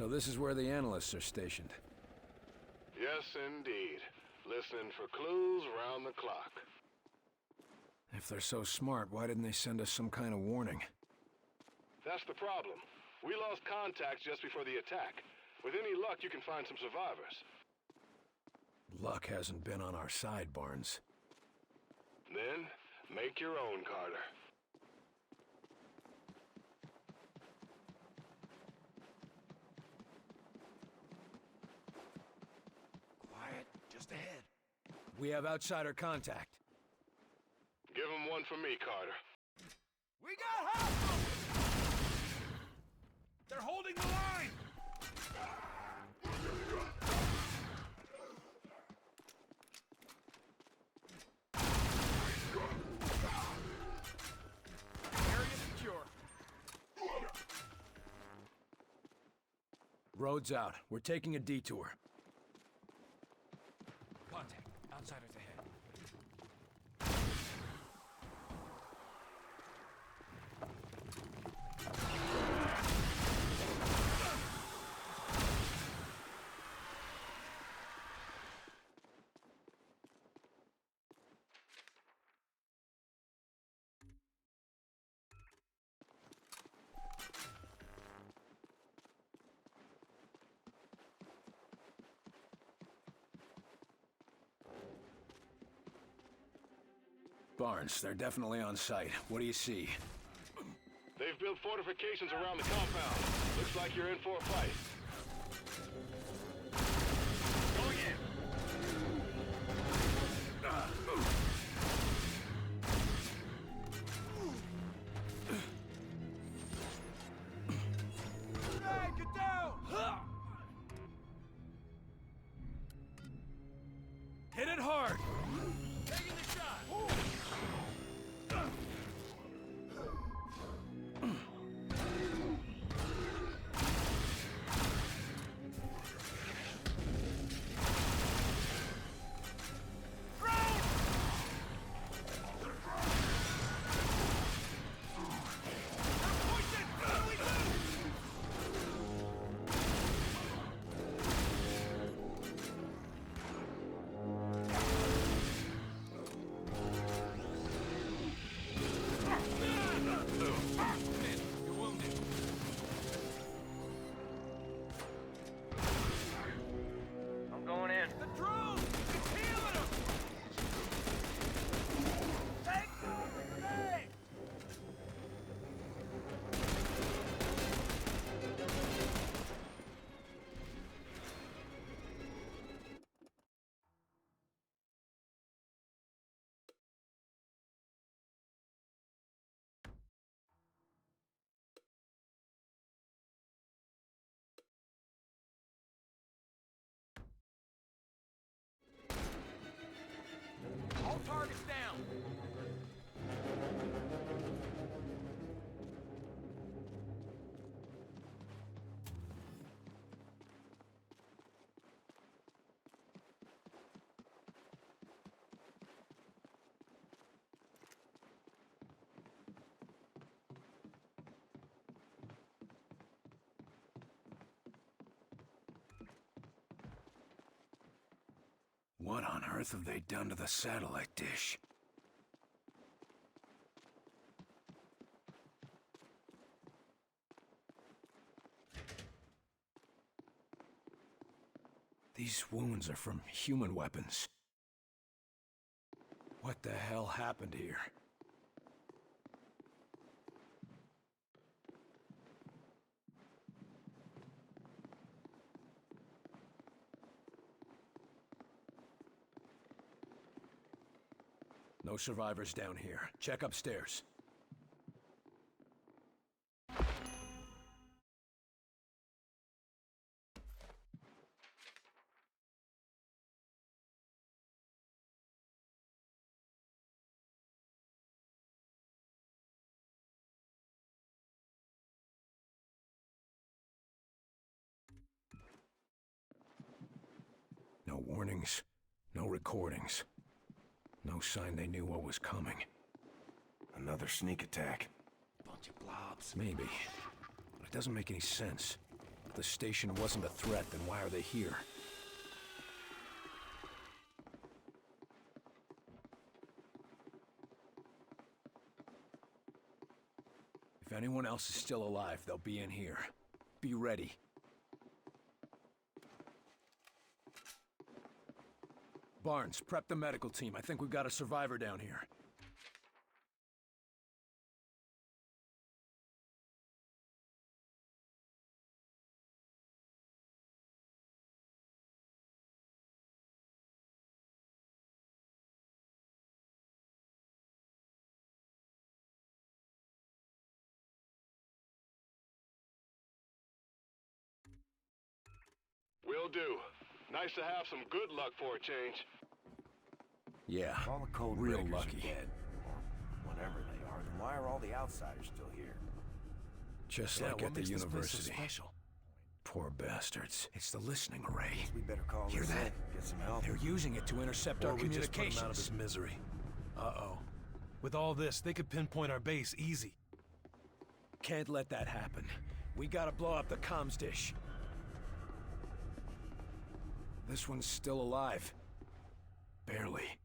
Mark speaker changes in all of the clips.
Speaker 1: So this is where the analysts are stationed.
Speaker 2: Yes, indeed. Listening for clues round the clock.
Speaker 1: If they're so smart, why didn't they send us some kind of warning?
Speaker 2: That's the problem. We lost contact just before the attack. With any luck, you can find some survivors.
Speaker 1: Luck hasn't been on our side, Barnes.
Speaker 2: Then, make your own, Carter.
Speaker 3: Quiet, just ahead.
Speaker 1: We have outsider contact.
Speaker 2: Give him one for me, Carter.
Speaker 3: We got hostiles! They're holding the line! Area secure.
Speaker 1: Road's out. We're taking a detour.
Speaker 3: Contact. Outsiders ahead.
Speaker 1: Barnes, they're definitely on site. What do you see?
Speaker 2: They've built fortifications around the compound. Looks like you're in for a fight.
Speaker 3: Going in! Hey, get down!
Speaker 1: Hit it hard!
Speaker 3: Taking the shot!
Speaker 4: I'm going in.
Speaker 3: The drone! It's healing him! Take cover! Grenade! All targets down!
Speaker 1: What on earth have they done to the satellite dish? These wounds are from human weapons. What the hell happened here? No survivors down here. Check upstairs. No warnings, no recordings. No sign they knew what was coming.
Speaker 5: Another sneak attack.
Speaker 3: Bunch of blobs.
Speaker 1: Maybe. But it doesn't make any sense. If the station wasn't a threat, then why are they here? If anyone else is still alive, they'll be in here. Be ready. Barnes, prep the medical team. I think we've got a survivor down here.
Speaker 2: Will do. Nice to have some good luck for a change.
Speaker 1: Yeah,
Speaker 5: If all the code
Speaker 1: real
Speaker 5: breakers
Speaker 1: lucky.
Speaker 5: are dead, or whatever they are, then why are all the outsiders still here?
Speaker 1: Just like at the university. Poor bastards. It's the listening array.
Speaker 5: We better call
Speaker 1: Hear
Speaker 5: this in,
Speaker 1: that?
Speaker 5: get some help.
Speaker 1: They're using it to intercept our
Speaker 4: Or we just put him
Speaker 1: communications.
Speaker 4: out of his misery. Uh-oh. With all this, they could pinpoint our base easy.
Speaker 1: Can't let that happen. We gotta blow up the comms dish. This one's still alive. Barely.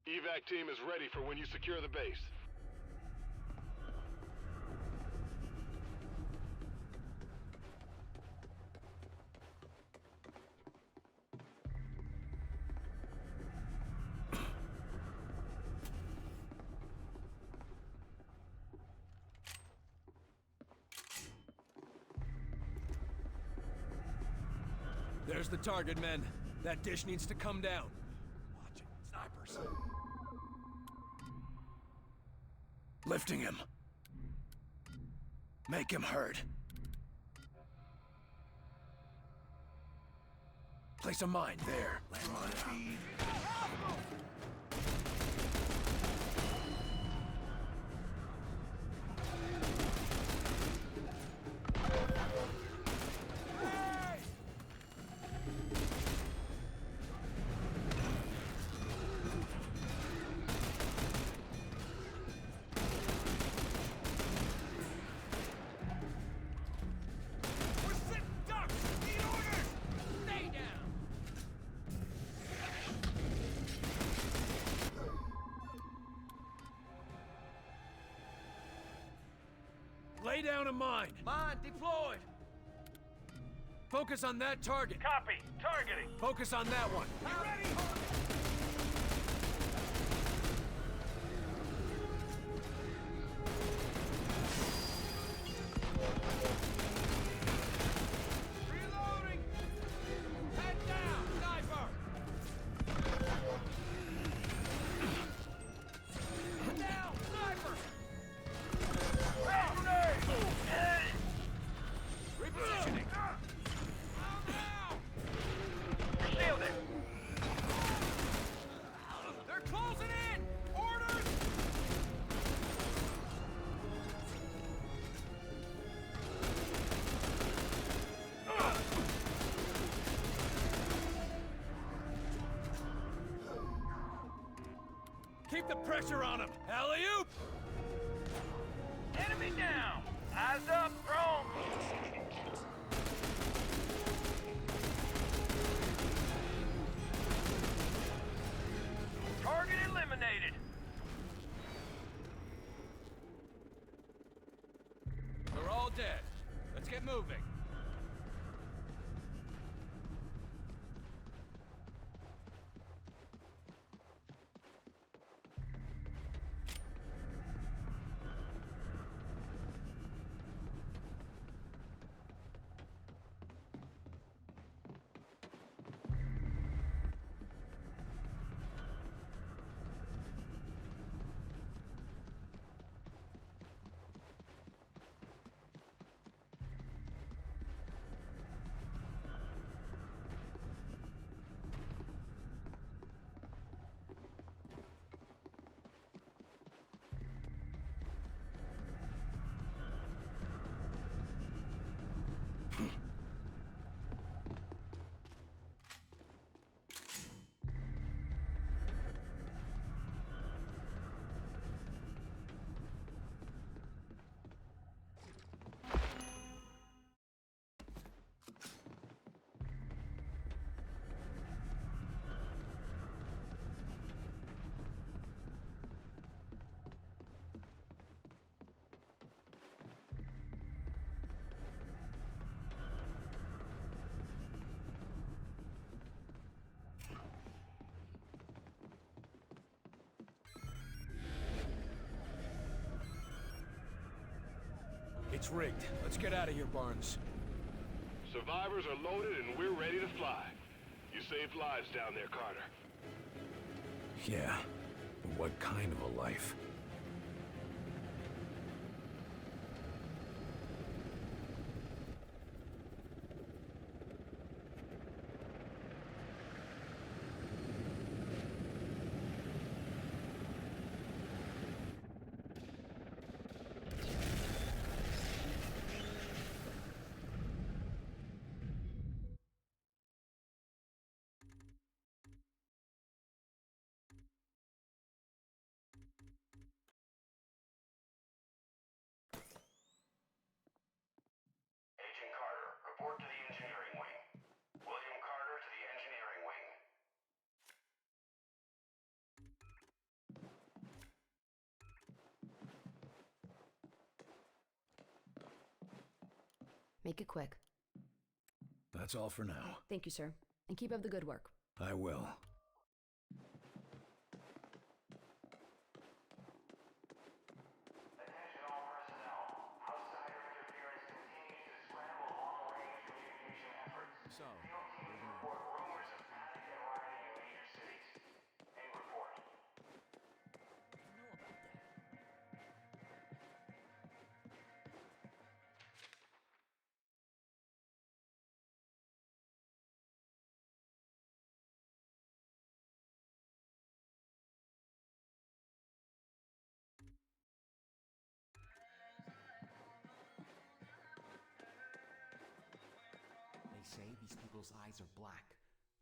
Speaker 2: Evac team is ready for when you secure the base.
Speaker 1: There's the target, men. That dish needs to come down.
Speaker 4: Watch it. Snipers.
Speaker 1: Lifting him. Make him hurt. Place a mine there. Land on it.
Speaker 3: We're sitting ducks! Need orders! Stay down!
Speaker 1: Lay down a mine.
Speaker 3: Mine deployed!
Speaker 1: Focus on that target.
Speaker 3: Copy! Targeting!
Speaker 1: Focus on that one.
Speaker 3: You ready? Reloading! Head down, sniper! Down, sniper! Grenade! Repositioning! Shielded! They're closing in! Orders!
Speaker 1: Keep the pressure on him. Alley-oop!
Speaker 3: Enemy down! Eyes up, drone! Target eliminated! They're all dead. Let's get moving.
Speaker 4: It's rigged. Let's get out of here, Barnes.
Speaker 2: Survivors are loaded and we're ready to fly. You saved lives down there, Carter.
Speaker 1: Yeah. What kind of a life?
Speaker 6: Agent Carter, report to the engineering wing. William Carter to the engineering wing.
Speaker 7: Make it quick.
Speaker 1: That's all for now.
Speaker 7: Thank you, sir. And keep up the good work.
Speaker 1: I will.
Speaker 6: Attention all personnel. Outsider interference continues to scramble long-range communication efforts.
Speaker 4: So,
Speaker 6: Field teams report rumors of panic and rioting in major cities. End report.
Speaker 8: They say these people's eyes are black.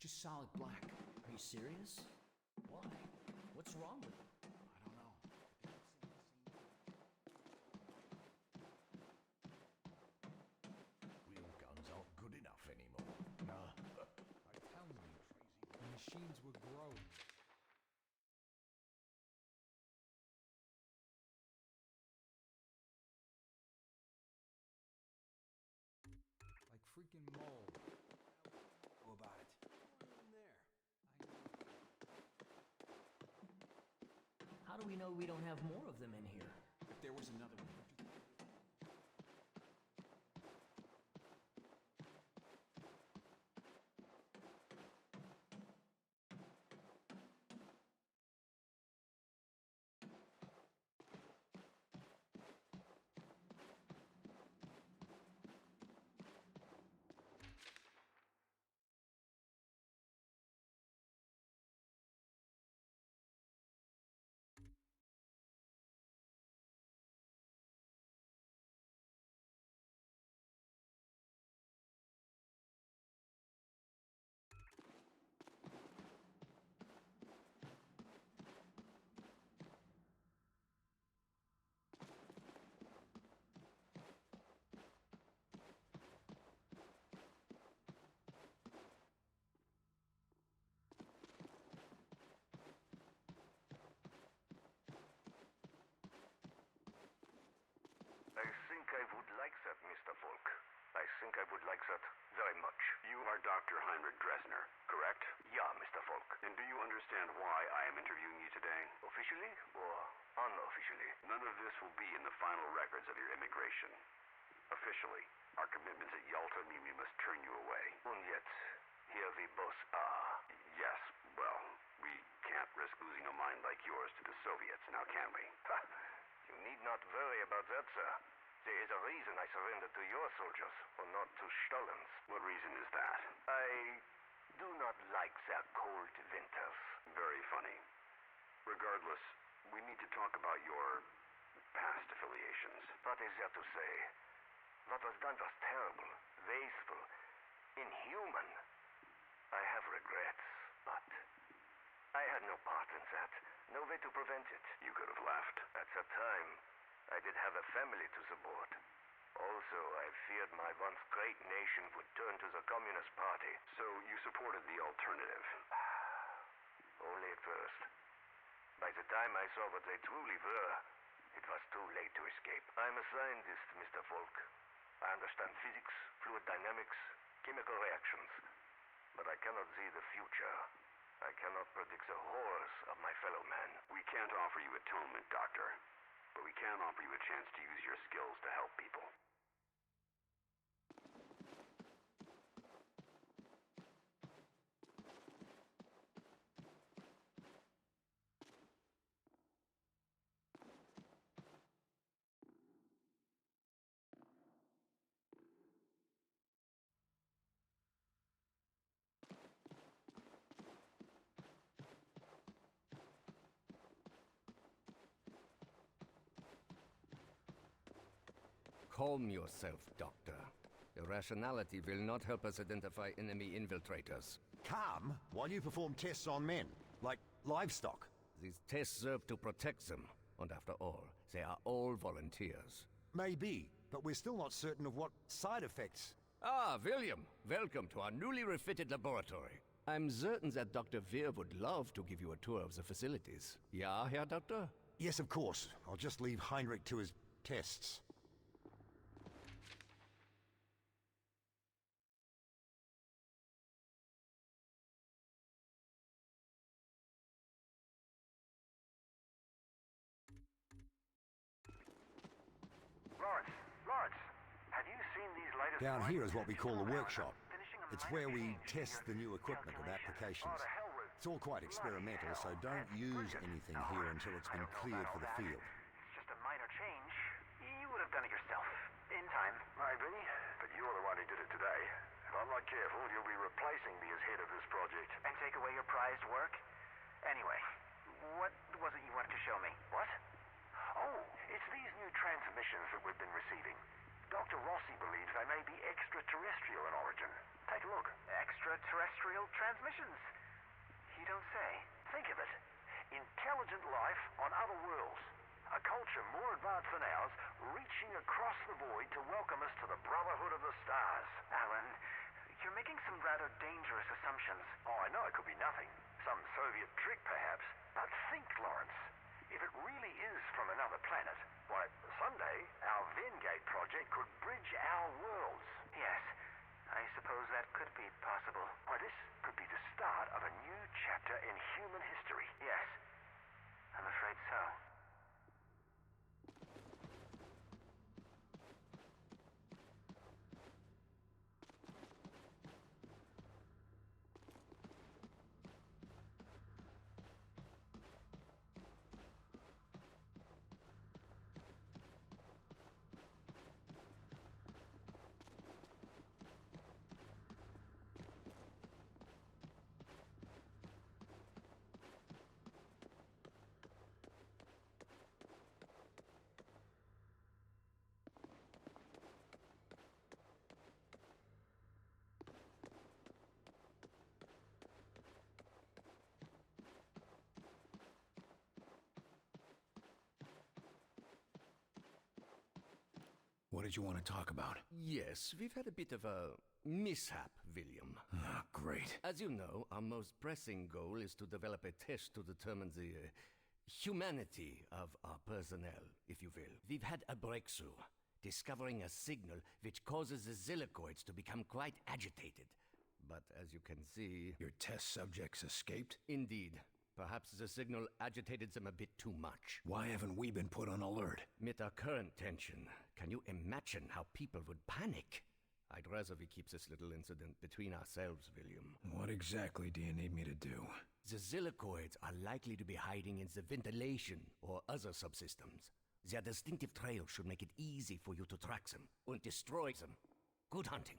Speaker 8: Just solid black. Are you serious? Why? What's wrong with them? I don't know.
Speaker 3: Real guns aren't good enough anymore.
Speaker 4: Nah. I'm telling you, the machines were growing. Like freaking mold.
Speaker 5: How about it?
Speaker 8: How do we know we don't have more of them in here?
Speaker 5: If there was another one.
Speaker 6: I think I would like that, Mr. Volk. I think I would like that very much. You are Dr. Heinrich Dresner, correct? Yeah, Mr. Volk. And do you understand why I am interviewing you today? Officially or unofficially? None of this will be in the final records of your immigration. Officially, our commitments at Yalta mean we must turn you away. And yet, here we both are. Yes, well, we can't risk losing a mind like yours to the Soviets, now can we? You need not worry about that, sir. There is a reason I surrendered to your soldiers, or not to Stalin's. What reason is that? I do not like their cold winters. Very funny. Regardless, we need to talk about your past affiliations. What is there to say? What was done was terrible, wasteful, inhuman. I have regrets, but I had no part in that. No way to prevent it. You could have left. At that time, I did have a family to support. Also, I feared my once great nation would turn to the Communist Party. So you supported the alternative? Only at first. By the time I saw what they truly were, it was too late to escape. I'm a scientist, Mr. Volk. I understand physics, fluid dynamics, chemical reactions. But I cannot see the future. I cannot predict the horrors of my fellow man. We can't offer you atonement, Doctor. but we can offer you a chance to use your skills to help people.
Speaker 9: Calm yourself, Doctor. Irrationality will not help us identify enemy infiltrators.
Speaker 10: Calm while you perform tests on men, like livestock.
Speaker 9: These tests serve to protect them, and after all, they are all volunteers.
Speaker 10: Maybe, but we're still not certain of what side effects.
Speaker 9: Ah, William, welcome to our newly refitted laboratory. I'm certain that Dr. Veer would love to give you a tour of the facilities. Ja, Herr Doctor?
Speaker 10: Yes, of course. I'll just leave Heinrich to his tests.
Speaker 6: Lawrence, have you seen these latest...
Speaker 10: Down here is what we call the workshop. It's where we test the new equipment and applications. It's all quite experimental, so don't use anything here until it's been cleared for the field.
Speaker 6: It's just a minor change. You would have done it yourself. In time. Maybe, but you're the one who did it today. If I'm not careful, you'll be replacing me as head of this project. And take away your prized work? Anyway, what was it you wanted to show me? What? Oh, it's these new transmissions that we've been receiving. Dr. Rossi believes they may be extraterrestrial in origin. Take a look. Extraterrestrial transmissions? You don't say. Think of it. Intelligent life on other worlds. A culture more advanced than ours, reaching across the void to welcome us to the Brotherhood of the Stars. Alan, you're making some rather dangerous assumptions. Oh, I know it could be nothing. Some Soviet trick, perhaps. But think, Lawrence. If it really is from another planet, why, someday our Vengate project could bridge our worlds. Yes, I suppose that could be possible. Why, this could be the start of a new chapter in human history. Yes, I'm afraid so.
Speaker 1: What did you want to talk about?
Speaker 9: Yes, we've had a bit of a mishap, William.
Speaker 1: Ah, great.
Speaker 9: As you know, our most pressing goal is to develop a test to determine the humanity of our personnel, if you will. We've had a breakthrough, discovering a signal which causes the Zillicoids to become quite agitated. But as you can see...
Speaker 1: Your test subjects escaped?
Speaker 9: Indeed. Perhaps the signal agitated them a bit too much.
Speaker 1: Why haven't we been put on alert?
Speaker 9: With our current tension, can you imagine how people would panic? I'd rather we keep this little incident between ourselves, William.
Speaker 1: What exactly do you need me to do?
Speaker 9: The Zillicoids are likely to be hiding in the ventilation or other subsystems. Their distinctive trail should make it easy for you to track them and destroy them. Good hunting.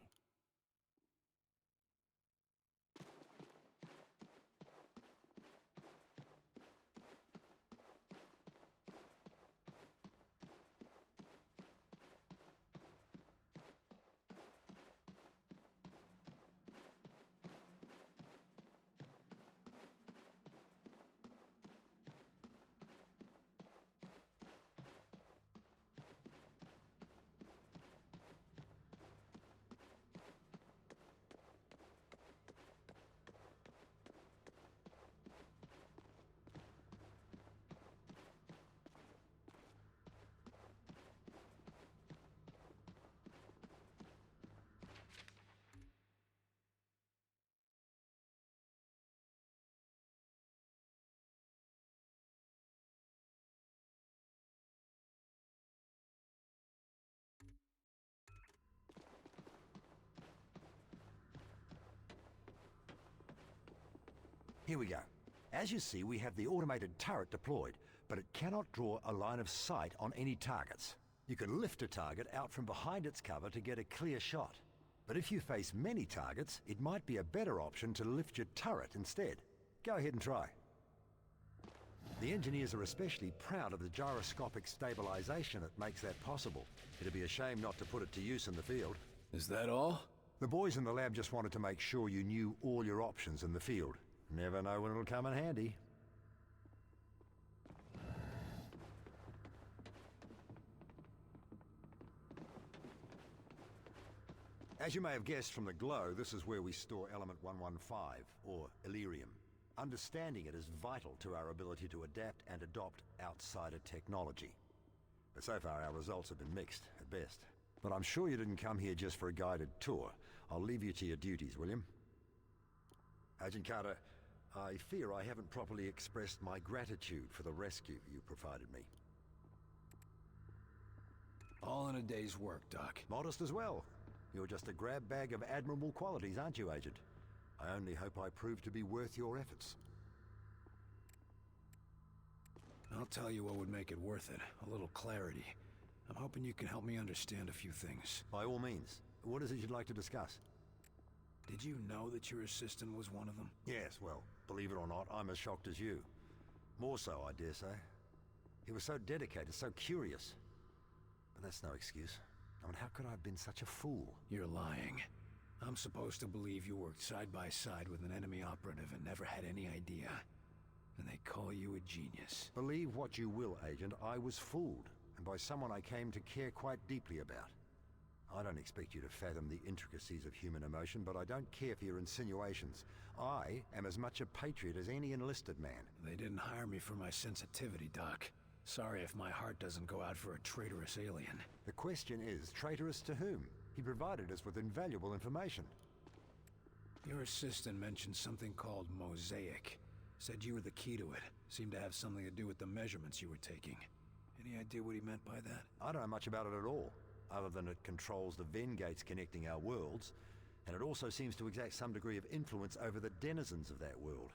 Speaker 10: Here we go. As you see, we have the automated turret deployed, but it cannot draw a line of sight on any targets. You can lift a target out from behind its cover to get a clear shot. But if you face many targets, it might be a better option to lift your turret instead. Go ahead and try. The engineers are especially proud of the gyroscopic stabilization that makes that possible. It'd be a shame not to put it to use in the field.
Speaker 1: Is that all?
Speaker 10: The boys in the lab just wanted to make sure you knew all your options in the field. Never know when it'll come in handy. As you may have guessed from the glow, this is where we store element 115, or Illyrium. Understanding it is vital to our ability to adapt and adopt outsider technology. But so far our results have been mixed, at best. But I'm sure you didn't come here just for a guided tour. I'll leave you to your duties, William. Agent Carter, I fear I haven't properly expressed my gratitude for the rescue you provided me.
Speaker 1: All in a day's work, Doc.
Speaker 10: Modest as well. You're just a grab bag of admirable qualities, aren't you, Agent? I only hope I prove to be worth your efforts.
Speaker 1: I'll tell you what would make it worth it. A little clarity. I'm hoping you can help me understand a few things.
Speaker 10: By all means. What is it you'd like to discuss?
Speaker 1: Did you know that your assistant was one of them?
Speaker 10: Yes, well, believe it or not, I'm as shocked as you. More so, I dare say. He was so dedicated, so curious. But that's no excuse. I mean, how could I have been such a fool?
Speaker 1: You're lying. I'm supposed to believe you worked side by side with an enemy operative and never had any idea. And they call you a genius.
Speaker 10: Believe what you will, Agent, I was fooled. And by someone I came to care quite deeply about. I don't expect you to fathom the intricacies of human emotion, but I don't care for your insinuations. I am as much a patriot as any enlisted man.
Speaker 1: They didn't hire me for my sensitivity, Doc. Sorry if my heart doesn't go out for a traitorous alien.
Speaker 10: The question is, traitorous to whom? He provided us with invaluable information.
Speaker 1: Your assistant mentioned something called Mosaic. Said you were the key to it. Seemed to have something to do with the measurements you were taking. Any idea what he meant by that?
Speaker 10: I don't know much about it at all, other than it controls the Venn gates connecting our worlds, and it also seems to exact some degree of influence over the denizens of that world.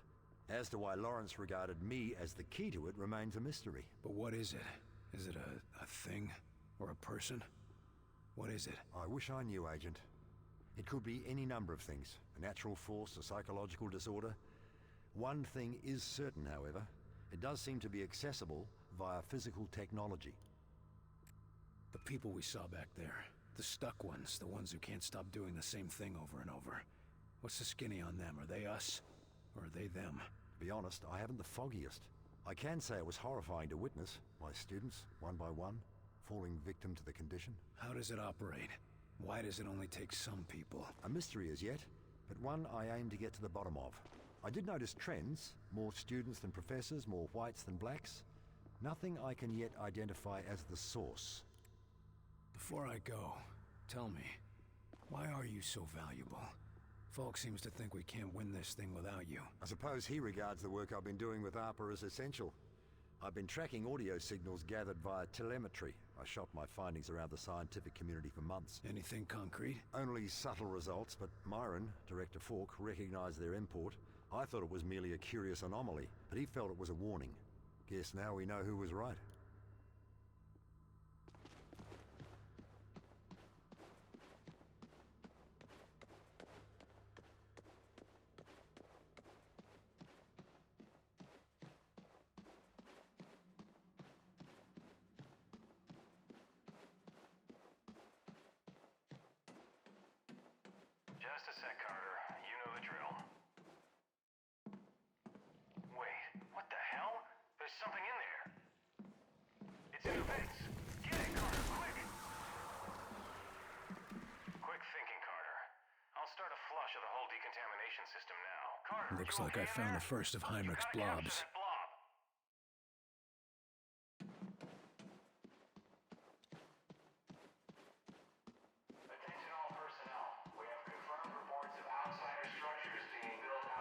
Speaker 10: As to why Lawrence regarded me as the key to it remains a mystery.
Speaker 1: But what is it? Is it a thing? Or a person? What is it?
Speaker 10: I wish I knew, Agent. It could be any number of things. A natural force, a psychological disorder. One thing is certain, however. It does seem to be accessible via physical technology.
Speaker 1: The people we saw back there. The stuck ones. The ones who can't stop doing the same thing over and over. What's the skinny on them? Are they us? Or are they them?
Speaker 10: To be honest, I haven't the foggiest. I can say it was horrifying to witness. My students, one by one, falling victim to the condition.
Speaker 1: How does it operate? Why does it only take some people?
Speaker 10: A mystery as yet, but one I aim to get to the bottom of. I did notice trends. More students than professors, more whites than blacks. Nothing I can yet identify as the source.
Speaker 1: Before I go, tell me, why are you so valuable? Falk seems to think we can't win this thing without you.
Speaker 10: I suppose he regards the work I've been doing with ARPA as essential. I've been tracking audio signals gathered via telemetry. I shot my findings around the scientific community for months.
Speaker 1: Anything concrete?
Speaker 10: Only subtle results, but Marin, Director Falk, recognized their import. I thought it was merely a curious anomaly, but he felt it was a warning. Guess now we know who was right.
Speaker 2: Just a sec, Carter. You know the drill. Wait, what the hell? There's something in there. It's in the vents. Get it, Carter, quick! Quick thinking, Carter. I'll start a flush of the whole decontamination system now. Carter,
Speaker 1: Looks like I found the first of Heinrich's blobs.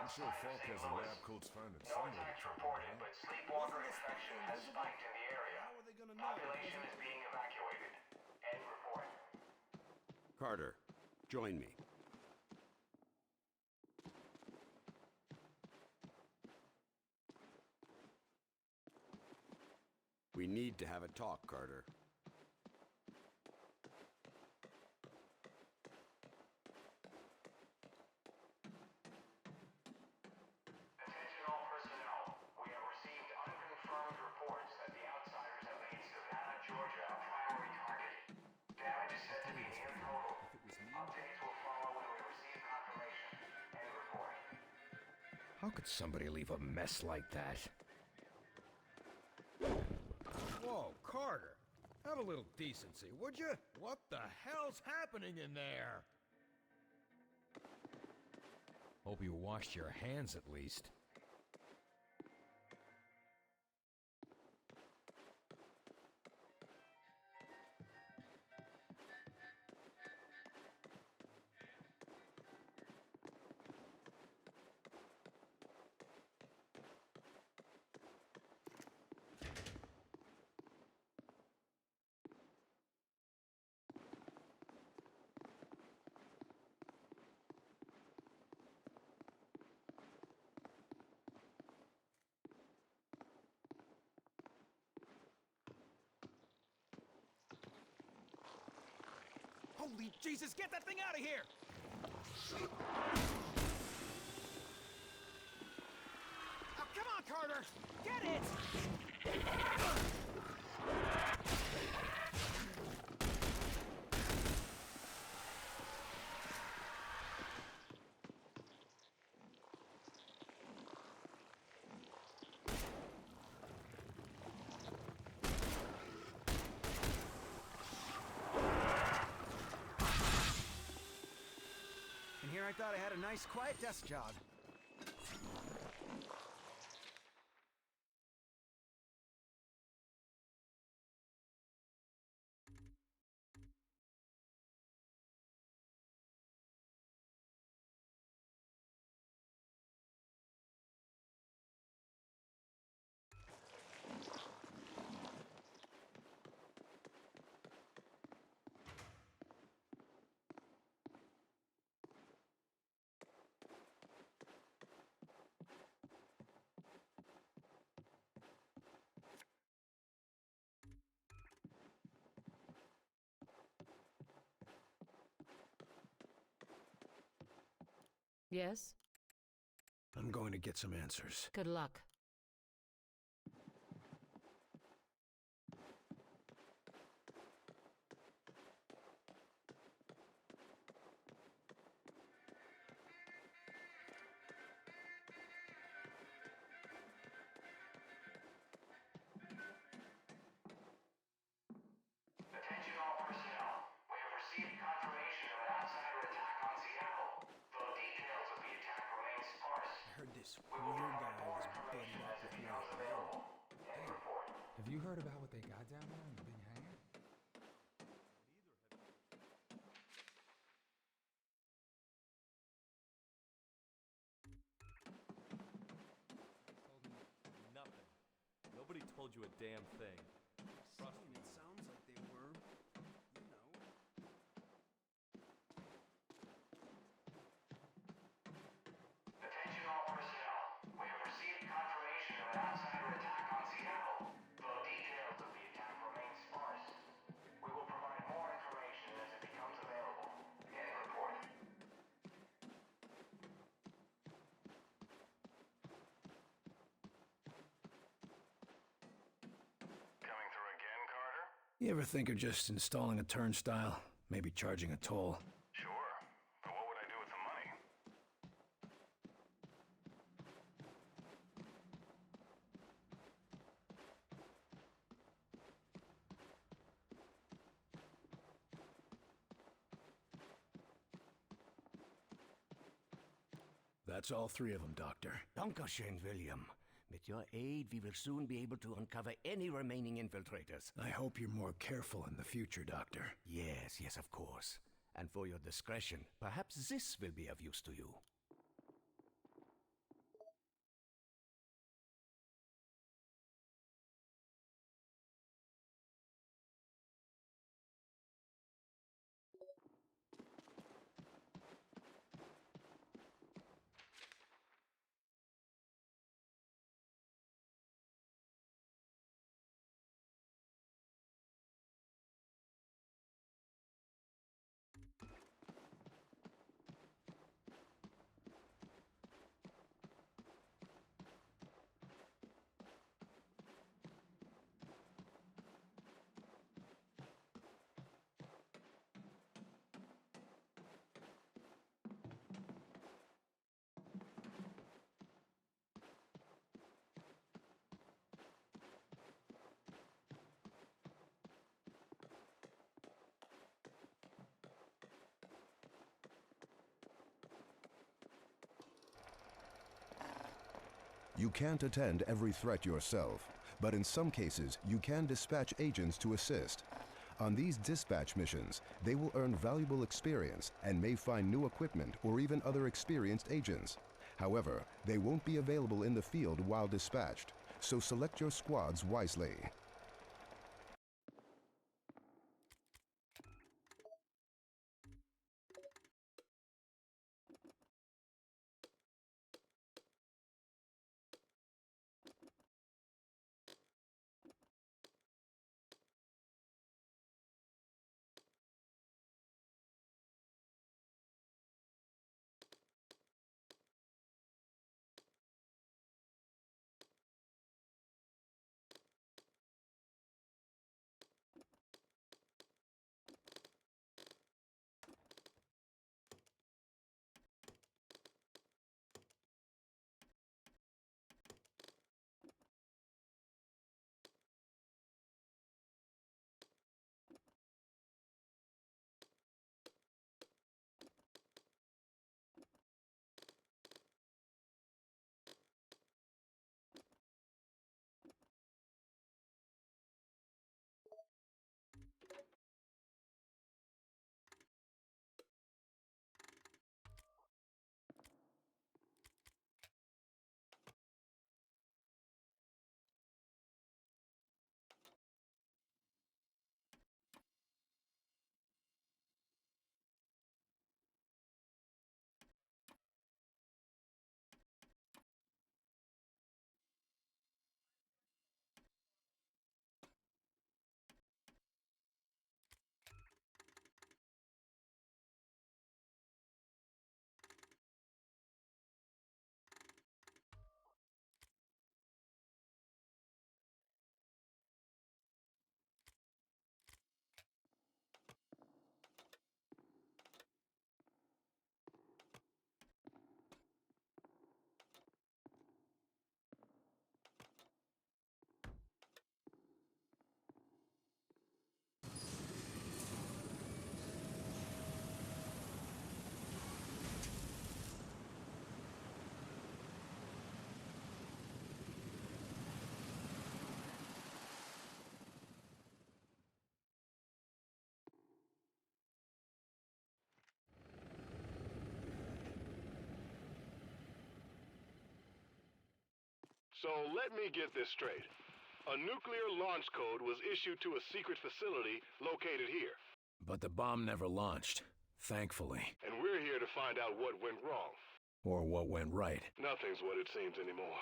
Speaker 2: I'm sure Falk has a lab coat's found it somewhere. No attacks reported, but sleepwalker infection has spiked in the area.
Speaker 4: How are they gonna know?
Speaker 2: Population is being evacuated. End report.
Speaker 11: Carter, join me. need to have a talk, Carter.
Speaker 6: Attention all personnel. We have received unconfirmed reports that the outsiders have made Savannah, Georgia a primary target. Damage is said to be near total. Updates will follow when we receive confirmation. End report.
Speaker 1: How could somebody leave a mess like that?
Speaker 3: Whoa, Carter! Have a little decency, would you? What the hell's happening in there? Hope you washed your hands at least. Holy Jesus, get that thing out of here! Oh, come on, Carter! Get it!
Speaker 5: And here I thought I had a nice, quiet desk job.
Speaker 7: Yes?
Speaker 1: I'm going to get some answers.
Speaker 7: Good luck.
Speaker 6: Attention all personnel. We have received confirmation of an outsider attack on Seattle. The details of the attack remain sparse.
Speaker 4: I heard this
Speaker 6: We will
Speaker 4: weird
Speaker 6: provide
Speaker 4: guy
Speaker 6: more
Speaker 4: was
Speaker 6: information
Speaker 4: buddying up
Speaker 6: as it
Speaker 4: with
Speaker 6: becomes
Speaker 4: Marin.
Speaker 6: available. End report.
Speaker 3: Have you heard about what they got down there in the big hangar?
Speaker 12: Nothing. Nobody told you a damn thing. Trust me.
Speaker 5: It sounds like they were, you know.
Speaker 6: Attention all personnel. We have received confirmation of an outsider attack on Seattle. The details of the attack remain sparse. We will provide more information as it becomes available. End report. Coming through again, Carter?
Speaker 1: You ever think of just installing a turnstile? Maybe charging a toll?
Speaker 6: Sure. But what would I do with the money?
Speaker 1: That's all three of them, Doctor.
Speaker 9: Dankeschön, William. With your aid, we will soon be able to uncover any remaining infiltrators.
Speaker 1: I hope you're more careful in the future, Doctor.
Speaker 9: Yes, yes, of course. And for your discretion, perhaps this will be of use to you.
Speaker 13: You can't attend every threat yourself, but in some cases, you can dispatch agents to assist. On these dispatch missions, they will earn valuable experience and may find new equipment or even other experienced agents. However, they won't be available in the field while dispatched, so select your squads wisely.
Speaker 2: So let me get this straight. A nuclear launch code was issued to a secret facility located here.
Speaker 1: But the bomb never launched, thankfully.
Speaker 2: And we're here to find out what went wrong.
Speaker 1: Or what went right.
Speaker 2: Nothing's what it seems anymore.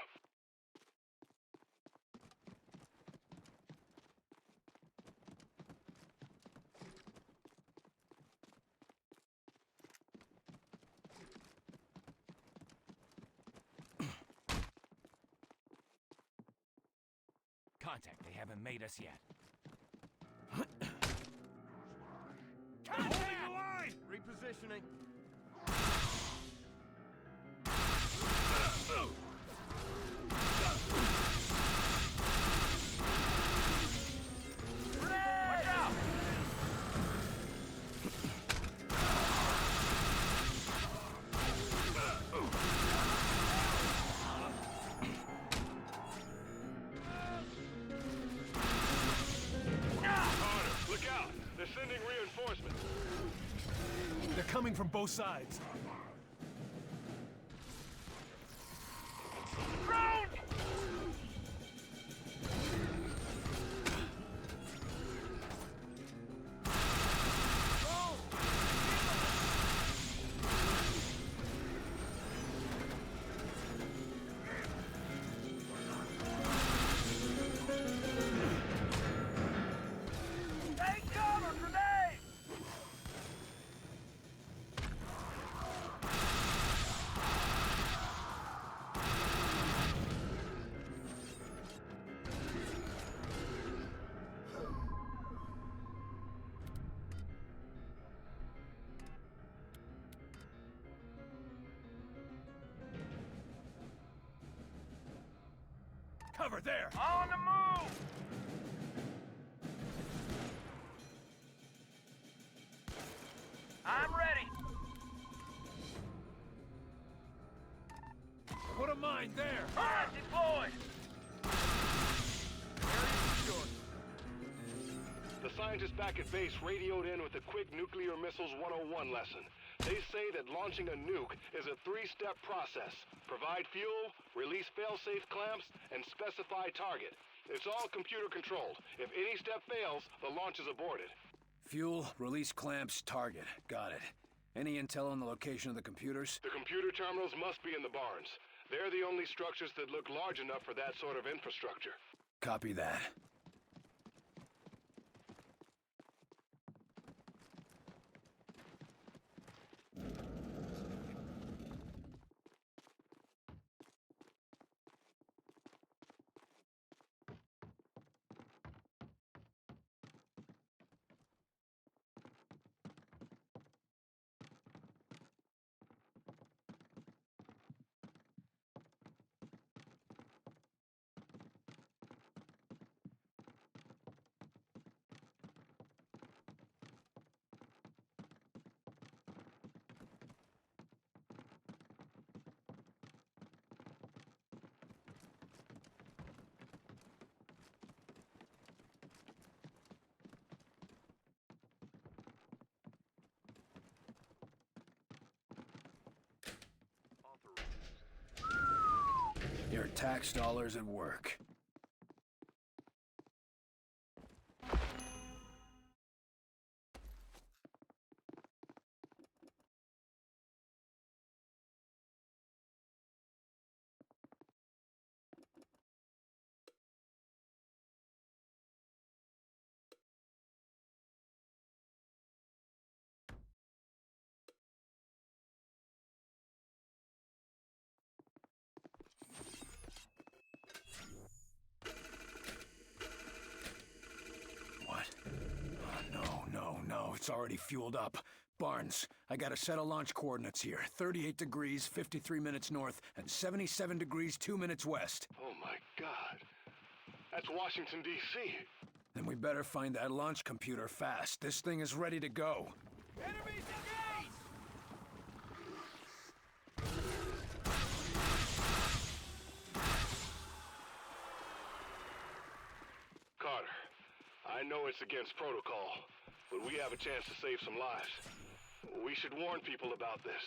Speaker 5: Contact, they haven't made us yet.
Speaker 3: Holding the line! Repositioning.
Speaker 5: Watch out!
Speaker 2: Look out! They're sending reinforcements.
Speaker 4: They're coming from both sides.
Speaker 3: Cover there!
Speaker 5: On the move! I'm ready.
Speaker 3: Put a mine there!
Speaker 14: Alright, deployed!
Speaker 2: The scientists back at base radioed in with a quick Nuclear Missiles 101 lesson. They say that launching a nuke is a three-step process. Provide fuel, release fail-safe clamps, and specify target. It's all computer-controlled. If any step fails, the launch is aborted.
Speaker 1: Fuel, release clamps, target. Got it. Any intel on the location of the computers?
Speaker 2: The computer terminals must be in the barns. They're the only structures that look large enough for that sort of infrastructure.
Speaker 1: Copy that. Your tax dollars at work. It's already fueled up. Barnes, I got a set of launch coordinates here. 38 degrees, 53 minutes north, and 77 degrees, 2 minutes west.
Speaker 2: Oh my God. That's Washington, D.C.
Speaker 1: Then we better find that launch computer fast. This thing is ready to go.
Speaker 14: Enemies engaged!
Speaker 2: Carter, I know it's against protocol, but we have a chance to save some lives. We should warn people about this.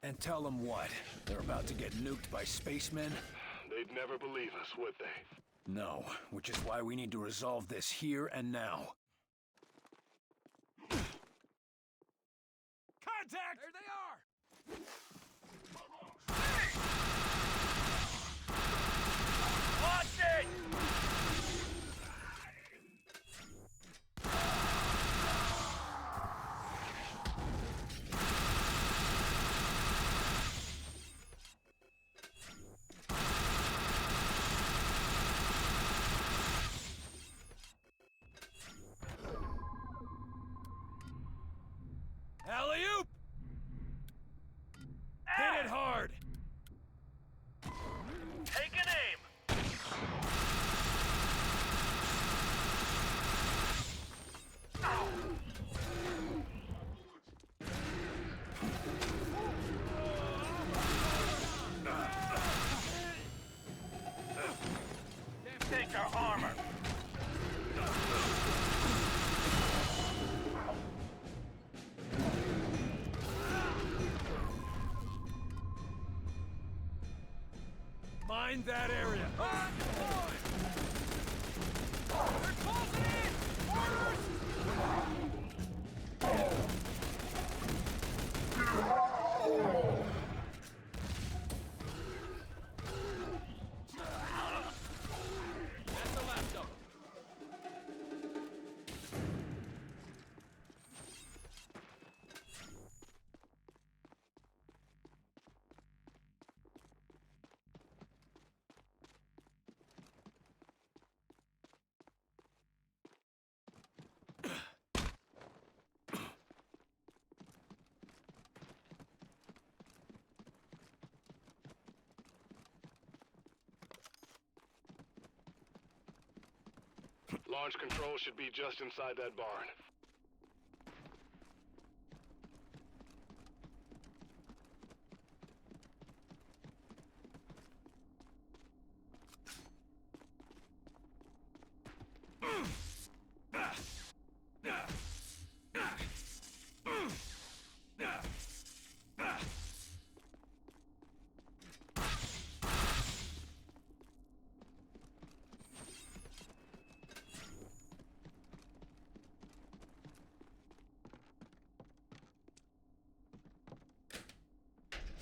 Speaker 1: And tell them what? They're about to get nuked by spacemen?
Speaker 2: They'd never believe us, would they?
Speaker 1: No, which is why we need to resolve this here and now.
Speaker 3: Contact! There they are!
Speaker 14: Watch it!
Speaker 3: Alley-oop! Hit it hard!
Speaker 14: Take an aim! Take their armor!
Speaker 3: Mind that area! They're closing in! Orders! That's the last of them.
Speaker 2: Launch control should be just inside that barn.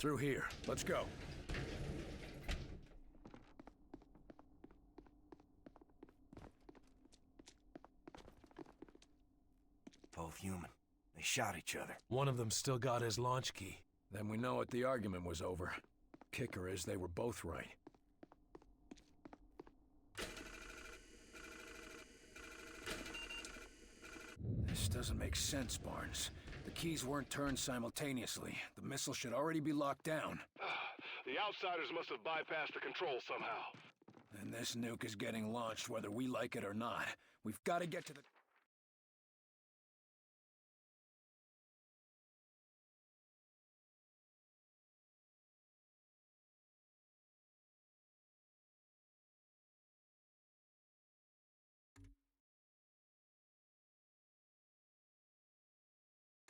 Speaker 1: Through here. Let's go.
Speaker 5: Both human. They shot each other.
Speaker 4: One of them still got his launch key.
Speaker 1: Then we know what the argument was over. Kicker is they were both right. This doesn't make sense, Barnes. The keys weren't turned simultaneously. The missile should already be locked down.
Speaker 2: The outsiders must have bypassed the control somehow.
Speaker 1: And this nuke is getting launched whether we like it or not. We've got to get to the...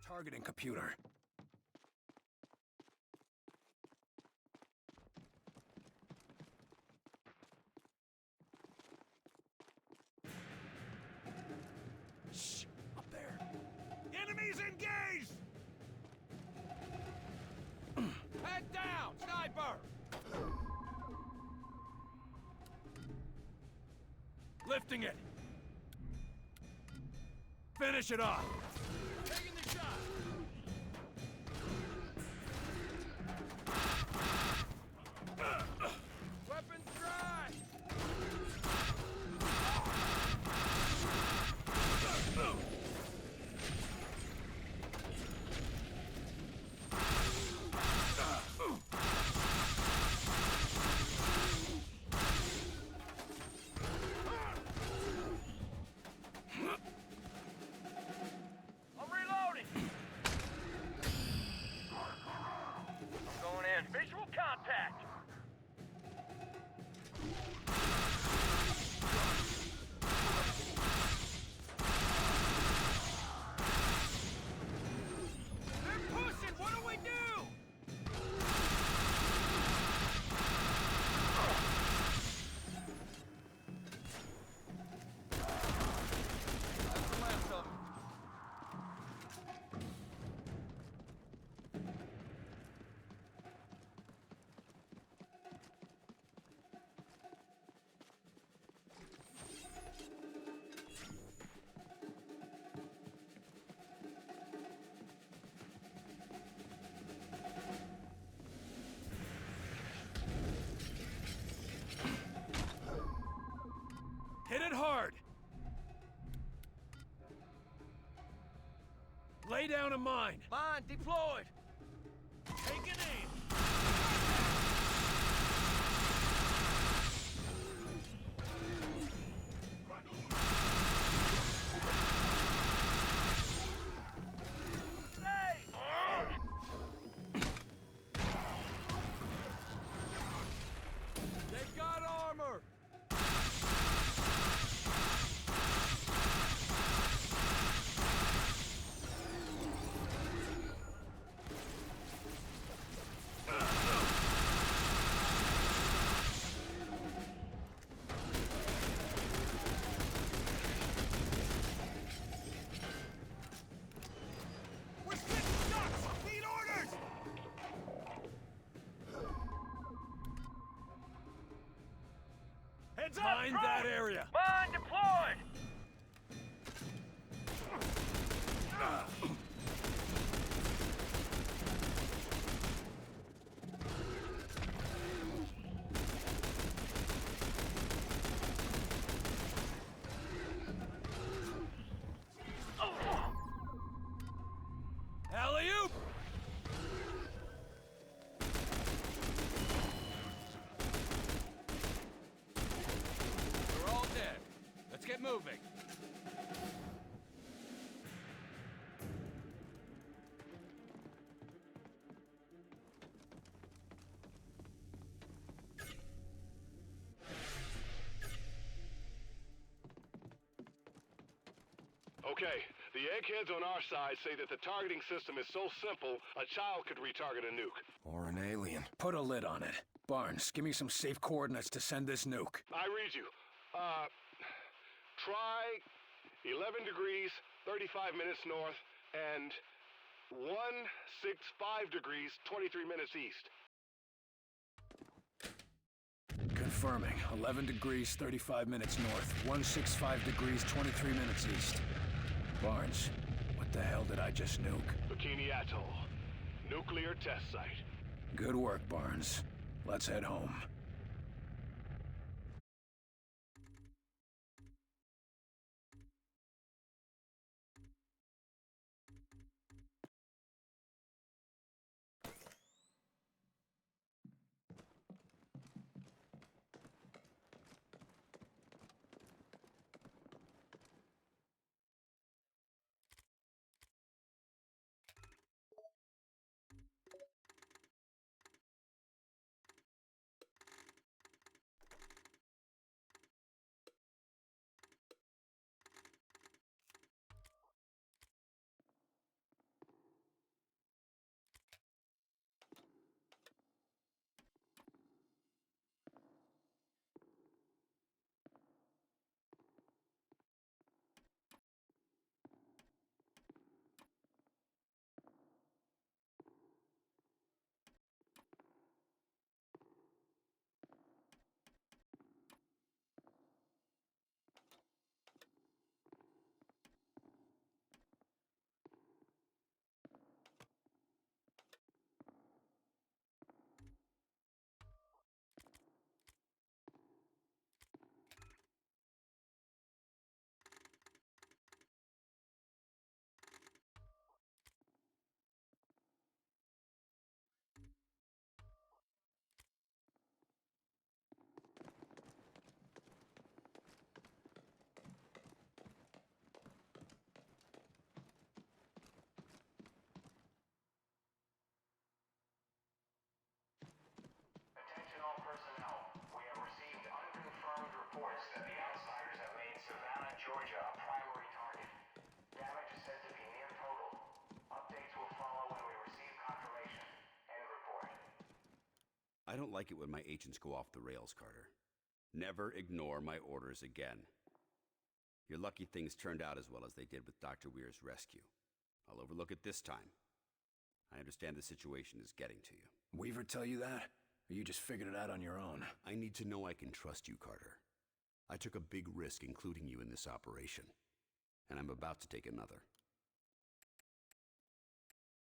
Speaker 1: targeting computer.
Speaker 3: Shh! Up there! Enemies engaged! Head down, sniper!
Speaker 4: Lifting it! Finish it off!
Speaker 3: Taking the shot! Weapons dry!
Speaker 14: I'm reloading. I'm going in. Visual contact.
Speaker 3: They're pushing! What do we do? That's the last of 'em.
Speaker 4: Hit it hard! Lay down a mine!
Speaker 3: Mine deployed! Taking aim! They've got armor! We're sitting ducks! Need orders!
Speaker 4: Heads up! Mind that area!
Speaker 14: Mine deployed.
Speaker 4: Alley-oop!
Speaker 3: We're all dead. Let's get moving.
Speaker 2: Okay, the eggheads on our side say that the targeting system is so simple, a child could retarget a nuke.
Speaker 5: Or an alien.
Speaker 1: Put a lid on it. Barnes, give me some safe coordinates to send this nuke.
Speaker 2: I read you. Try 11 degrees, 35 minutes north, and 165 degrees, 23 minutes east.
Speaker 1: Confirming. 11 degrees, 35 minutes north. 165 degrees, 23 minutes east. Barnes, what the hell did I just nuke?
Speaker 2: Bikini Atoll. Nuclear test site.
Speaker 1: Good work, Barnes. Let's head home.
Speaker 11: I don't like it when my agents go off the rails, Carter. Never ignore my orders again. You're lucky things turned out as well as they did with Dr. Weir's rescue. I'll overlook it this time. I understand the situation is getting to you.
Speaker 1: Weaver tell you that? Or you just figured it out on your own?
Speaker 11: I need to know I can trust you, Carter. I took a big risk including you in this operation, and I'm about to take another.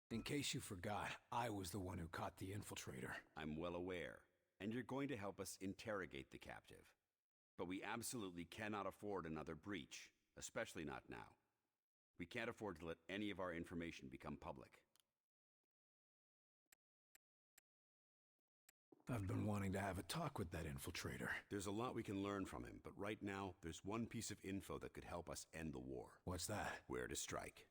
Speaker 1: In case you forgot, I was the one who caught the infiltrator.
Speaker 11: I'm well aware, and you're going to help us interrogate the captive. But we absolutely cannot afford another breach, especially not now. We can't afford to let any of our information become public.
Speaker 1: I've been wanting to have a talk with that infiltrator.
Speaker 11: There's a lot we can learn from him, but right now, there's one piece of info that could help us end the war.
Speaker 1: What's that?
Speaker 11: Where to strike.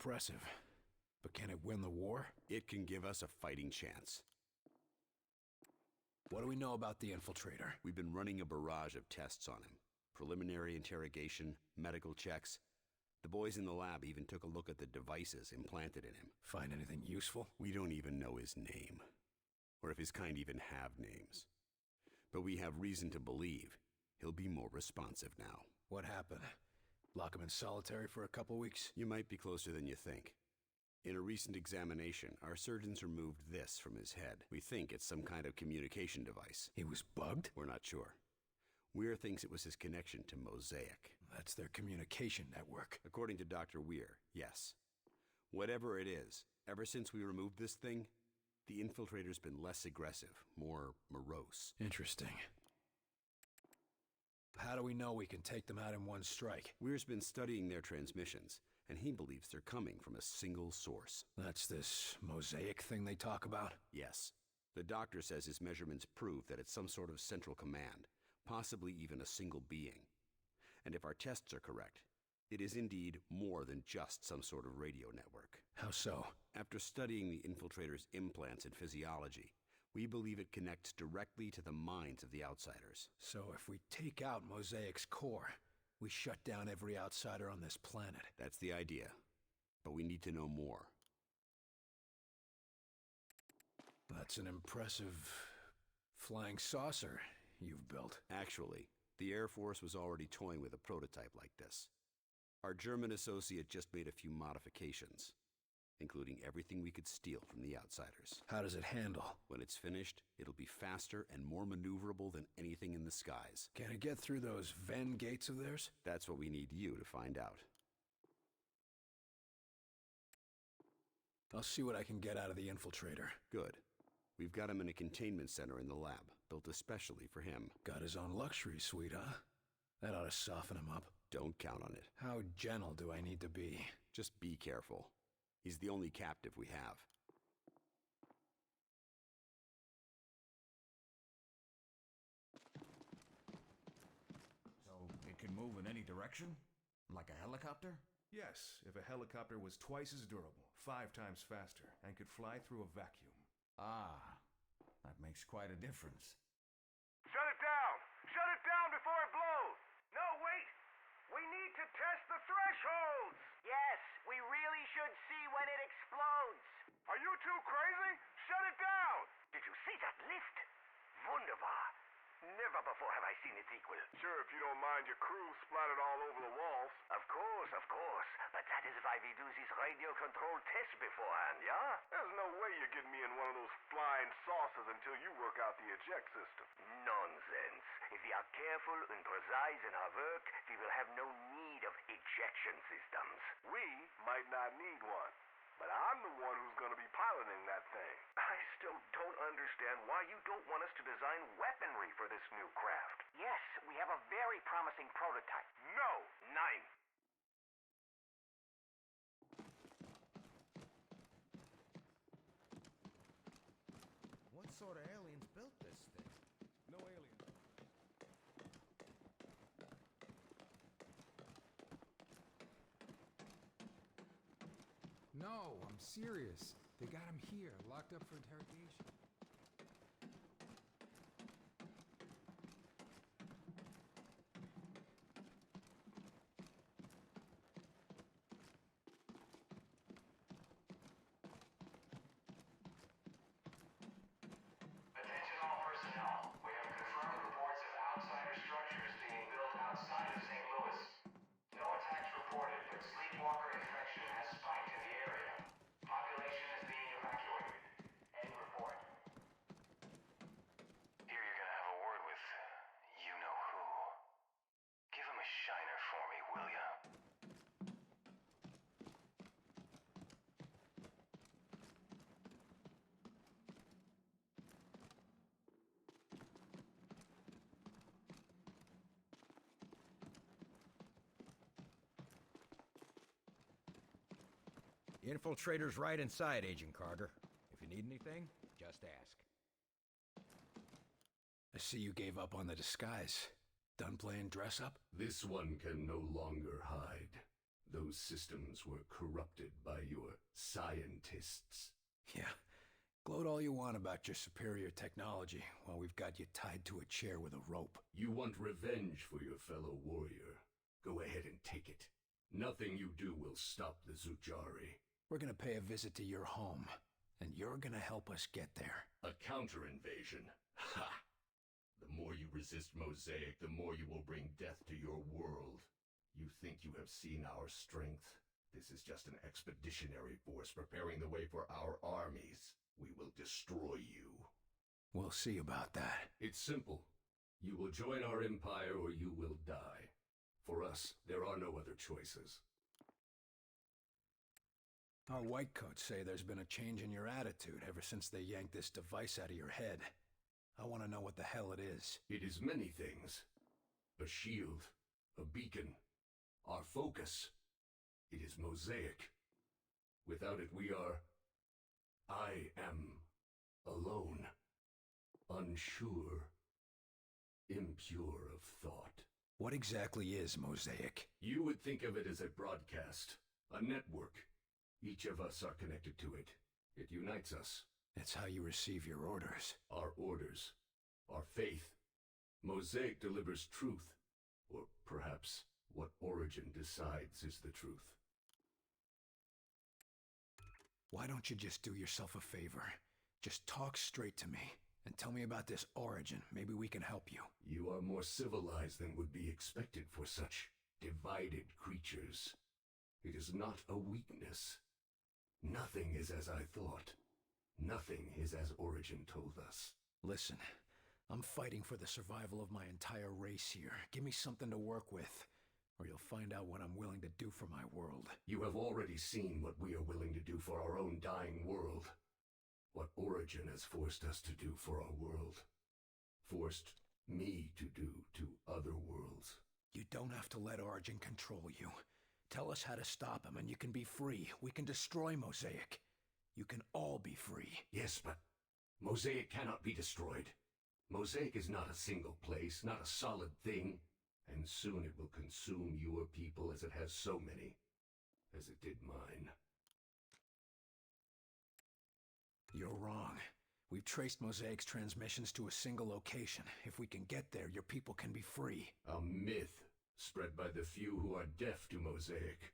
Speaker 1: Impressive. But can it win the war?
Speaker 11: It can give us a fighting chance.
Speaker 1: What do we know about the infiltrator?
Speaker 11: We've been running a barrage of tests on him. Preliminary interrogation, medical checks. The boys in the lab even took a look at the devices implanted in him.
Speaker 1: Find anything useful?
Speaker 11: We don't even know his name. Or if his kind even have names. But we have reason to believe he'll be more responsive now.
Speaker 1: What happened? Lock him in solitary for a couple weeks?
Speaker 11: You might be closer than you think. In a recent examination, our surgeons removed this from his head. We think it's some kind of communication device.
Speaker 1: He was bugged?
Speaker 11: We're not sure. Weir thinks it was his connection to Mosaic.
Speaker 1: That's their communication network.
Speaker 11: According to Dr. Weir, yes. Whatever it is, ever since we removed this thing, the infiltrator's been less aggressive, more morose.
Speaker 1: Interesting. How do we know we can take them out in one strike?
Speaker 11: Weir's been studying their transmissions, and he believes they're coming from a single source.
Speaker 1: That's this Mosaic thing they talk about?
Speaker 11: Yes. The doctor says his measurements prove that it's some sort of central command, possibly even a single being. And if our tests are correct, it is indeed more than just some sort of radio network.
Speaker 1: How so?
Speaker 11: After studying the infiltrator's implants and physiology, we believe it connects directly to the minds of the outsiders.
Speaker 1: So if we take out Mosaic's core, We shut down every outsider on this planet.
Speaker 11: That's the idea. But we need to know more.
Speaker 1: That's an impressive flying saucer you've built.
Speaker 11: Actually, the Air Force was already toying with a prototype like this. Our German associate just made a few modifications, including everything we could steal from the outsiders.
Speaker 1: How does it handle?
Speaker 11: When it's finished, it'll be faster and more maneuverable than anything in the skies.
Speaker 1: Can it get through those Venn gates of theirs?
Speaker 11: That's what we need you to find out.
Speaker 1: I'll see what I can get out of the infiltrator.
Speaker 11: Good. We've got him in a containment center in the lab, built especially for him.
Speaker 1: Got his own luxury suite, huh? That ought to soften him up.
Speaker 11: Don't count on it.
Speaker 1: How gentle do I need to be?
Speaker 11: Just be careful. He's the only captive we have.
Speaker 8: So it can move in any direction? Like a helicopter?
Speaker 15: Yes, if a helicopter was twice as durable, 5 times faster, and could fly through a vacuum.
Speaker 8: Ah, that makes quite a difference.
Speaker 6: Shut it down! Shut it down before it blows! No, wait! We need to test the thresholds!
Speaker 14: Yes, we really should see when it explodes.
Speaker 6: Are you too crazy? Shut it down! Did you see that lift? Wunderbar! Never before have I seen its equal. Sure, if you don't mind your crew splattered all over the walls. Of course, of course. But that is why we do this radio-controlled test beforehand, yeah? There's no way you're getting me in one of those flying saucers until you work out the eject system. Nonsense. If we are careful and precise in our work, we will have no need of ejection systems. We might not need one. But I'm the one who's going to be piloting that thing. I still don't understand why you don't want us to design weaponry for this new craft.
Speaker 14: Yes, we have a very promising prototype.
Speaker 6: No! 9.
Speaker 3: What sort of aliens built this thing?
Speaker 15: No alien.
Speaker 16: No, I'm serious. They got him here, locked up for interrogation.
Speaker 17: Attention all personnel. We have confirmed reports of outsider structures being built outside of St. Louis. No attacks reported, but sleepwalker infection has spiked in the area. Population is being evacuated. End report. Here you're gonna have a word with you-know-who. Give him a shiner for me, will ya?
Speaker 3: The infiltrator's right inside, Agent Carter. If you need anything, just ask.
Speaker 1: I see you gave up on the disguise. Done playing dress-up?
Speaker 18: This one can no longer hide. Those systems were corrupted by your scientists.
Speaker 1: Yeah. Gloat all you want about your superior technology while we've got you tied to a chair with a rope.
Speaker 18: You want revenge for your fellow warrior. Go ahead and take it. Nothing you do will stop the Zujari.
Speaker 1: We're gonna pay a visit to your home, and you're gonna help us get there.
Speaker 18: A counter-invasion. Ha! The more you resist Mosaic, the more you will bring death to your world. You think you have seen our strength? This is just an expeditionary force preparing the way for our armies. We will destroy you.
Speaker 1: We'll see about that.
Speaker 18: It's simple. You will join our empire or you will die. For us, there are no other choices.
Speaker 1: Our whitecoats say there's been a change in your attitude ever since they yanked this device out of your head. I want to know what the hell it is.
Speaker 18: It is many things. A shield, a beacon, our focus. It is Mosaic. Without it we are... I am alone, unsure, impure of thought.
Speaker 1: What exactly is Mosaic?
Speaker 18: You would think of it as a broadcast, a network. Each of us are connected to it. It unites us.
Speaker 1: It's how you receive your orders.
Speaker 18: Our orders, our faith. Mosaic delivers truth, or perhaps What Origin decides is the truth.
Speaker 1: Why don't you just do yourself a favor? Just talk straight to me, and tell me about this Origin. Maybe we can help you.
Speaker 18: You are more civilized than would be expected for such divided creatures. It is not a weakness. Nothing is as I thought. Nothing is as Origin told us.
Speaker 1: Listen, I'm fighting for the survival of my entire race here. Give me something to work with, or you'll find out what I'm willing to do for my world.
Speaker 18: You have already seen what we are willing to do for our own dying world. What Origin has forced us to do for our world. Forced me to do to other worlds.
Speaker 1: You don't have to let Origin control you. Tell us how to stop him and you can be free. We can destroy Mosaic. You can all be free.
Speaker 18: Yes, but Mosaic cannot be destroyed. Mosaic is not a single place, not a solid thing, and soon it will consume your people as it has so many, as it did mine.
Speaker 1: You're wrong. We've traced Mosaic's transmissions to a single location. If we can get there, your people can be free.
Speaker 18: A myth spread by the few who are deaf to Mosaic.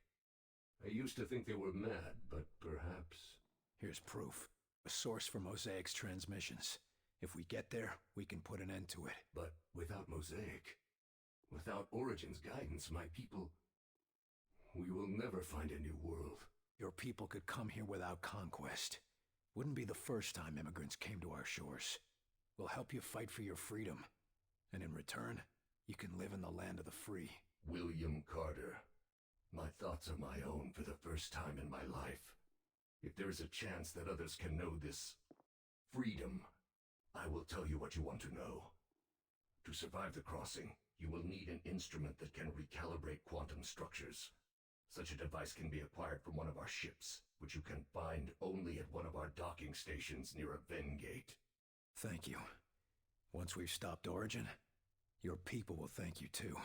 Speaker 18: I used to think they were mad, but perhaps...
Speaker 1: Here's proof. A source for Mosaic's transmissions. If we get there, we can put an end to it.
Speaker 18: But without Mosaic, without Origin's guidance, my people... We will never find a new world.
Speaker 1: Your people could come here without conquest. Wouldn't be the first time immigrants came to our shores. We'll help you fight for your freedom. And in return, you can live in the land of the free.
Speaker 18: William Carter. My thoughts are my own for the first time in my life. If there is a chance that others can know this freedom, I will tell you what you want to know. To survive the crossing, you will need an instrument that can recalibrate quantum structures. Such a device can be acquired from one of our ships, which you can find only at one of our docking stations near a Ven gate.
Speaker 1: Thank you. Once we've stopped Origin, your people will thank you too.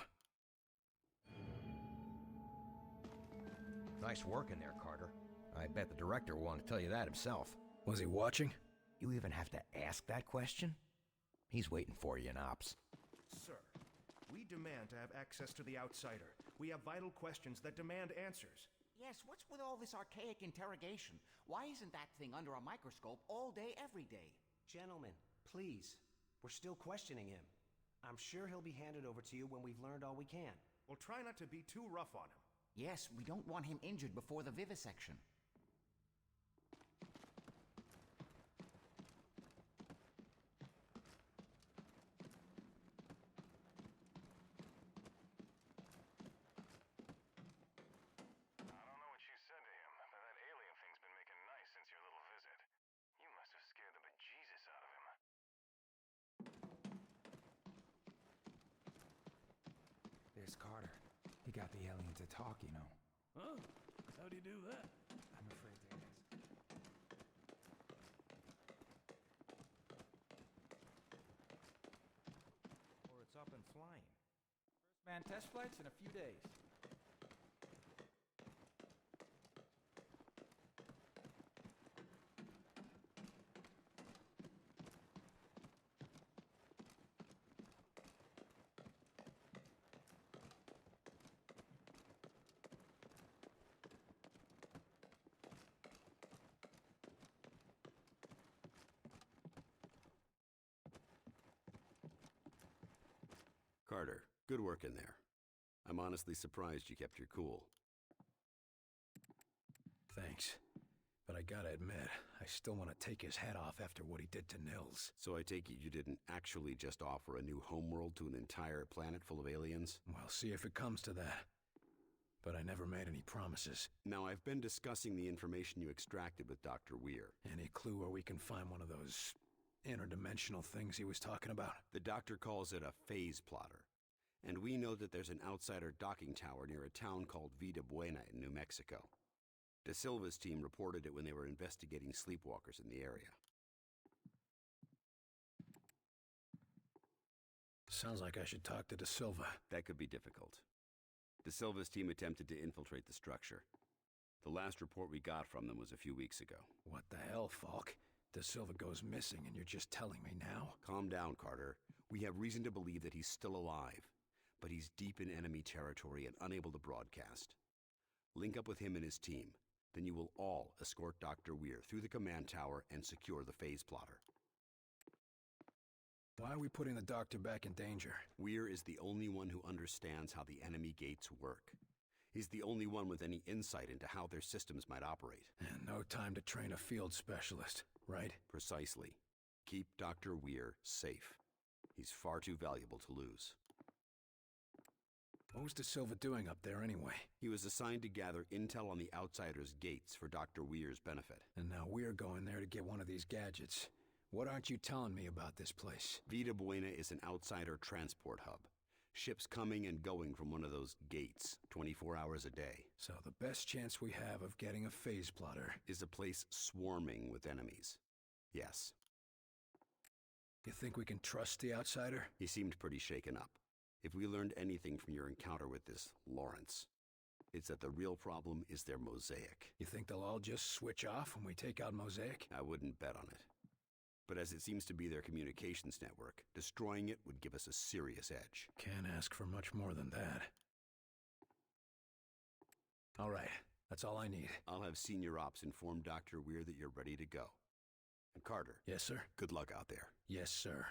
Speaker 3: Nice work in there, Carter. I bet the director will want to tell you that himself.
Speaker 1: Was he watching?
Speaker 3: You even have to ask that question? He's waiting for you in Ops.
Speaker 15: Sir, we demand to have access to the Outsider. We have vital questions that demand answers.
Speaker 8: Yes, what's with all this archaic interrogation? Why isn't that thing under a microscope all day, every day?
Speaker 19: Gentlemen, please. We're still questioning him. I'm sure he'll be handed over to you when we've learned all we can.
Speaker 15: Well, try not to be too rough on him.
Speaker 8: Yes, we don't want him injured before the vivisection.
Speaker 16: There's Carter. He got the alien to talk, you know.
Speaker 4: Huh? How do you do that?
Speaker 16: I'm afraid there is.
Speaker 3: Or it's up and flying. First man test flights in a few days.
Speaker 11: Carter, good work in there. I'm honestly surprised you kept your cool.
Speaker 1: Thanks. But I gotta admit, I still want to take his head off after what he did to Nils.
Speaker 11: So I take it you didn't actually just offer a new homeworld to an entire planet full of aliens?
Speaker 1: We'll see if it comes to that. But I never made any promises.
Speaker 11: Now, I've been discussing the information you extracted with Dr. Weir.
Speaker 1: Any clue where we can find one of those interdimensional things he was talking about?
Speaker 11: The doctor calls it a phase plotter. And we know that there's an outsider docking tower near a town called Vida Buena in New Mexico. De Silva's team reported it when they were investigating sleepwalkers in the area.
Speaker 1: Sounds like I should talk to De Silva.
Speaker 11: That could be difficult. De Silva's team attempted to infiltrate the structure. The last report we got from them was a few weeks ago.
Speaker 1: What the hell, Falk? De Silva goes missing and you're just telling me now?
Speaker 11: Calm down, Carter. We have reason to believe that he's still alive. but he's deep in enemy territory and unable to broadcast. Link up with him and his team. Then you will all escort Dr. Weir through the command tower and secure the phase plotter.
Speaker 1: Why are we putting the doctor back in danger?
Speaker 11: Weir is the only one who understands how the enemy gates work. He's the only one with any insight into how their systems might operate.
Speaker 1: And no time to train a field specialist, right?
Speaker 11: Precisely. Keep Dr. Weir safe. He's far too valuable to lose.
Speaker 1: What was De Silva doing up there anyway?
Speaker 11: He was assigned to gather intel on the Outsiders' gates for Dr. Weir's benefit.
Speaker 1: And now we're going there to get one of these gadgets. What aren't you telling me about this place?
Speaker 11: Vida Buena is an Outsider transport hub. Ships coming and going from one of those gates, 24 hours a day.
Speaker 1: So the best chance we have of getting a phase plotter
Speaker 11: is a place swarming with enemies. Yes.
Speaker 1: You think we can trust the Outsider?
Speaker 11: He seemed pretty shaken up. If we learned anything from your encounter with this Lawrence, it's that the real problem is their Mosaic.
Speaker 1: You think they'll all just switch off when we take out Mosaic?
Speaker 11: I wouldn't bet on it. But as it seems to be their communications network, destroying it would give us a serious edge.
Speaker 1: Can't ask for much more than that. All right, that's all I need.
Speaker 11: I'll have Senior Ops inform Dr. Weir that you're ready to go. And Carter.
Speaker 1: Yes, sir?
Speaker 11: Good luck out there.
Speaker 1: Yes, sir.